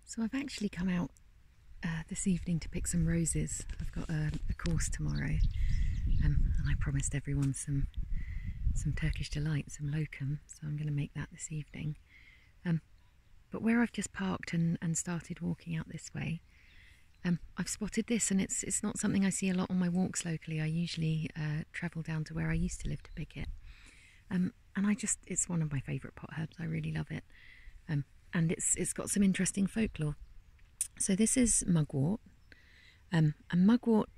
So I've actually come out this evening to pick some roses. I've got a course tomorrow, and I promised everyone some Turkish delight, some locum, so I'm going to make that this evening. But where I've just parked and started walking out this way, I've spotted this, and it's not something I see a lot on my walks locally. I usually travel down to where I used to live to pick it. And it's one of my favourite pot herbs. I really love it. And it's got some interesting folklore. So this is mugwort. And mugwort,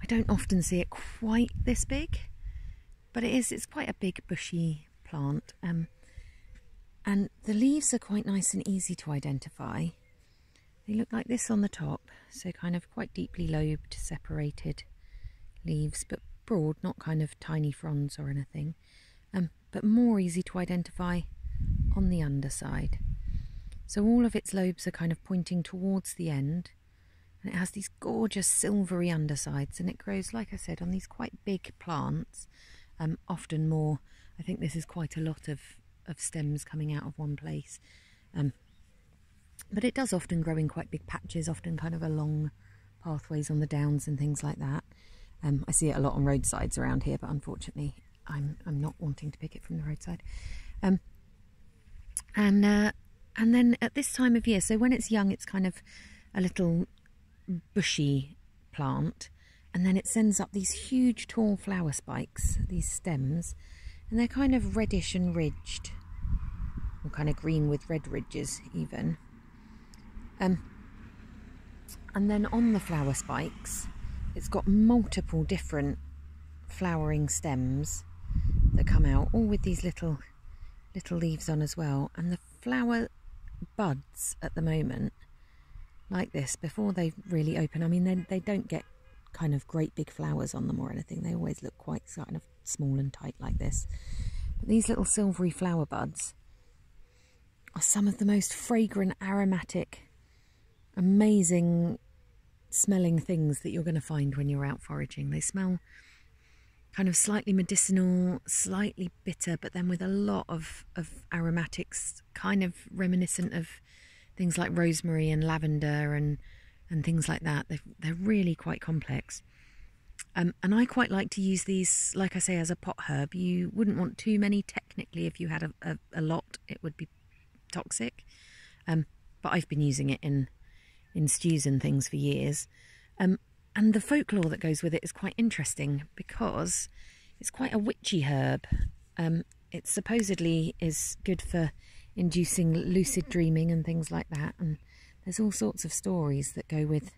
I don't often see it quite this big, but it's quite a big bushy plant. And the leaves are quite nice and easy to identify. They look like this on the top, so kind of quite deeply lobed, separated leaves, but broad, not kind of tiny fronds or anything. But more easy to identify on the underside. So all of its lobes are kind of pointing towards the end, and it has these gorgeous silvery undersides, and it grows, like I said, on these quite big plants, often more. I think this is quite a lot of stems coming out of one place. But it does often grow in quite big patches, often kind of along pathways on the downs and things like that. I see it a lot on roadsides around here, but unfortunately I'm not wanting to pick it from the roadside. And then at this time of year, so when it's young, it's kind of a little bushy plant, and then it sends up these huge tall flower spikes, these stems, and they're kind of reddish and ridged, or kind of green with red ridges even. And then on the flower spikes, it's got multiple different flowering stems that come out, all with these little leaves on as well. And the flower buds at the moment, like this, before they really open, I mean, they don't get kind of great big flowers on them or anything. They always look quite kind of small and tight like this. But these little silvery flower buds are some of the most fragrant, aromatic, amazing smelling things that you're going to find when you're out foraging. They smell kind of slightly medicinal, slightly bitter, but then with a lot of aromatics, kind of reminiscent of things like rosemary and lavender and things like that. They're really quite complex. And I quite like to use these, like I say, as a pot herb. You wouldn't want too many technically. If you had a lot, it would be toxic. But I've been using it in stews and things for years. And the folklore that goes with it is quite interesting because it's quite a witchy herb. It supposedly is good for inducing lucid dreaming and things like that. And there's all sorts of stories that go with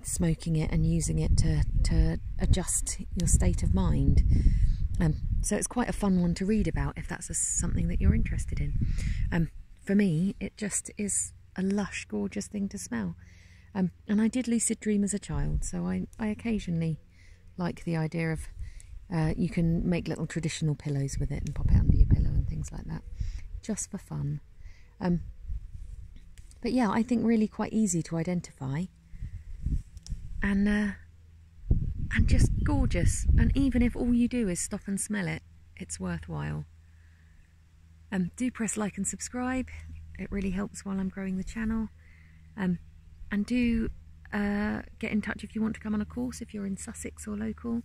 smoking it and using it to adjust your state of mind. So it's quite a fun one to read about if that's something that you're interested in. For me, it just is a lush, gorgeous thing to smell. And I did lucid dream as a child, so I occasionally like the idea of you can make little traditional pillows with it and pop it under your pillow and things like that, just for fun. But yeah, I think really quite easy to identify, and just gorgeous. And even if all you do is stop and smell it, it's worthwhile. Do press like and subscribe. It really helps while I'm growing the channel. And do get in touch if you want to come on a course, if you're in Sussex or local.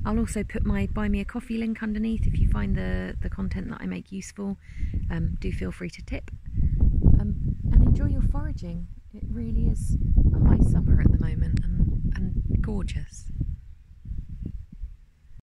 I'll also put my Buy Me a Coffee link underneath if you find the content that I make useful. Do feel free to tip. And enjoy your foraging. It really is a high summer at the moment and gorgeous.